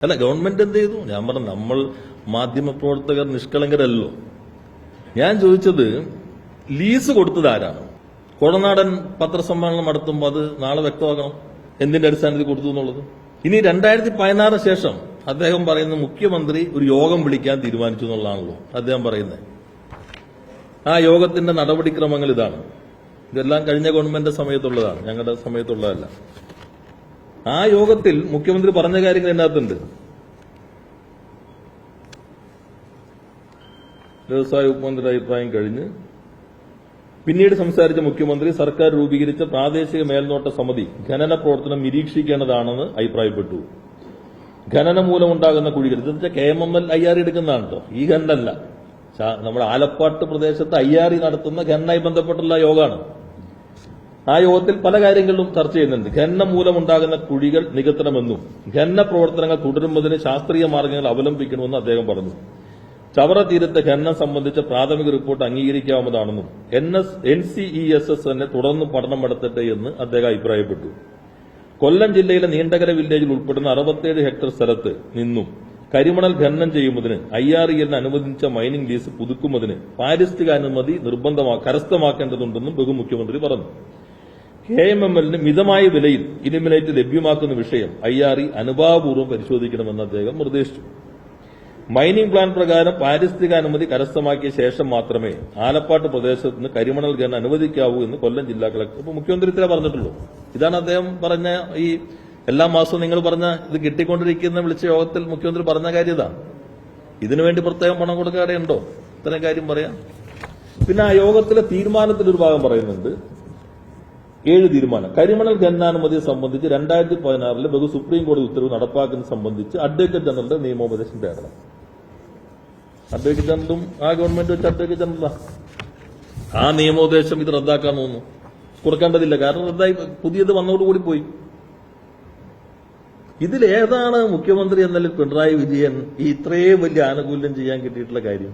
അല്ല, ഗവൺമെന്റ് എന്ത് ചെയ്തു? ഞാൻ പറഞ്ഞു, നമ്മൾ മാധ്യമപ്രവർത്തകർ നിഷ്കളങ്കരല്ലോ. ഞാൻ ചോദിച്ചത് ലീസ് കൊടുത്തത് ആരാണ്? കോടനാടൻ പത്രസമ്മേളനം നടത്തുമ്പോൾ അത് നാളെ വ്യക്തമാക്കണം, എന്തിന്റെ അടിസ്ഥാനത്തിൽ കൊടുത്തു എന്നുള്ളത്. ഇനി 2016 ശേഷം അദ്ദേഹം പറയുന്ന മുഖ്യമന്ത്രി ഒരു യോഗം വിളിക്കാൻ തീരുമാനിച്ചു എന്നുള്ളതാണല്ലോ അദ്ദേഹം പറയുന്നത്. ആ യോഗത്തിന്റെ നടപടിക്രമങ്ങൾ ഇതാണ്. ഇതെല്ലാം കഴിഞ്ഞ ഗവൺമെന്റ് സമയത്തുള്ളതാണ്, ഞങ്ങളുടെ സമയത്തുള്ളതല്ല. ആ യോഗത്തിൽ മുഖ്യമന്ത്രി പറഞ്ഞ കാര്യങ്ങൾ ഇതിനകത്തുണ്ട്. വ്യവസായ ഉപമന്ത്രിയുടെ അഭിപ്രായം കഴിഞ്ഞ് പിന്നീട് സംസാരിച്ച മുഖ്യമന്ത്രി സർക്കാർ രൂപീകരിച്ച പ്രാദേശിക മേൽനോട്ട സമിതി ഖനന പ്രവർത്തനം നിരീക്ഷിക്കേണ്ടതാണെന്ന് അഭിപ്രായപ്പെട്ടു. ഖനനം മൂലമുണ്ടാകുന്ന കുഴികൾ, ഇതെന്ന് വെച്ചാൽ KMML IRE എടുക്കുന്നതാണ് കേട്ടോ, ഈ ഖനനല്ല. നമ്മുടെ ആലപ്പാട്ട് പ്രദേശത്ത് IRE നടത്തുന്ന ഖനനവുമായി ബന്ധപ്പെട്ടുള്ള യോഗമാണ്. ആ യോഗത്തിൽ പല കാര്യങ്ങളിലും ചർച്ച ചെയ്യുന്നുണ്ട്. ഖനനം മൂലമുണ്ടാകുന്ന കുഴികൾ നികത്തണമെന്നും ഖനന പ്രവർത്തനങ്ങൾ തുടരുന്നതിന് ശാസ്ത്രീയ മാർഗങ്ങൾ അവലംബിക്കണമെന്നും അദ്ദേഹം പറഞ്ഞു. ചവറ തീരത്തെ ഖനനം സംബന്ധിച്ച പ്രാഥമിക റിപ്പോർട്ട് അംഗീകരിക്കാവുന്നതാണെന്നും NCESS തന്നെ തുടർന്ന് പഠനം നടത്തട്ടെ എന്ന് അദ്ദേഹം അഭിപ്രായപ്പെട്ടു. കൊല്ലം ജില്ലയിലെ നീണ്ടകര വില്ലേജിൽ ഉൾപ്പെടുന്ന 67 ഹെക്ടർ സ്ഥലത്ത് നിന്നും കരിമണൽ ഖനനം ചെയ്യുന്നതിന് IREL അനുവദിച്ച മൈനിംഗ് ലീസ് പുതുക്കുന്നതിന് പാരിസ്ഥിതിക അനുമതി കരസ്ഥമാക്കേണ്ടതുണ്ടെന്നും ബഹുമുഖ്യമന്ത്രി പറഞ്ഞു. KMML മിതമായ വിലയിൽ ഇലിമിനേറ്റ് ലഭ്യമാക്കുന്ന വിഷയം IRE അനുഭാവപൂർവ്വം പരിശോധിക്കണമെന്ന് അദ്ദേഹം നിർദ്ദേശിച്ചു. മൈനിംഗ് പ്ലാൻ പ്രകാരം പാരിസ്ഥിതിക അനുമതി കരസ്ഥമാക്കിയ ശേഷം മാത്രമേ ആലപ്പാട്ട് പ്രദേശത്ത് നിന്ന് കരിമണൽ ഖനനം അനുവദിക്കാവൂ എന്ന് കൊല്ലം ജില്ലാ കളക്ടർ ഇപ്പൊ മുഖ്യമന്ത്രി ഇത്രേ പറഞ്ഞിട്ടുള്ളൂ. ഇതാണ് അദ്ദേഹം പറഞ്ഞ, ഈ എല്ലാ മാസവും നിങ്ങൾ പറഞ്ഞ ഇത് കിട്ടിക്കൊണ്ടിരിക്കുന്ന വിളിച്ച യോഗത്തിൽ മുഖ്യമന്ത്രി പറഞ്ഞ കാര്യം ഇതാണ്. ഇതിനുവേണ്ടി പ്രത്യേകം പണം കൊടുക്കാതെ ഉണ്ടോ? ഇത്രയും കാര്യം പറയാം. പിന്നെ ആ യോഗത്തിലെ തീരുമാനത്തിലൊരു ഭാഗം പറയുന്നുണ്ട്, 7 തീരുമാനം. കരിമണൽ ഖനനാനുമതിയെ സംബന്ധിച്ച് 2016 സുപ്രീം കോടതി ഉത്തരവ് നടപ്പാക്കുന്നത് സംബന്ധിച്ച് അഡ്വക്കേറ്റ് ജനറലുടെ നിയമോപദേശം തേടണം. അഡ്വക്കേറ്റ് ജനറലും ആ ഗവൺമെന്റ് വെച്ച് അഡ്വക്കേറ്റ് ജനറലാണ്. ആ നിയമോപദേശം ഇത് റദ്ദാക്കാൻ തോന്നുന്നു, കൊടുക്കേണ്ടതില്ല. കാരണം റദ്ദായി, പുതിയത് വന്നതോടുകൂടി പോയി. ഇതിലേതാണ് മുഖ്യമന്ത്രി എന്നതിൽ പിണറായി വിജയൻ ഈ ഇത്രയും വലിയ ആനുകൂല്യം ചെയ്യാൻ കിട്ടിയിട്ടുള്ള കാര്യം?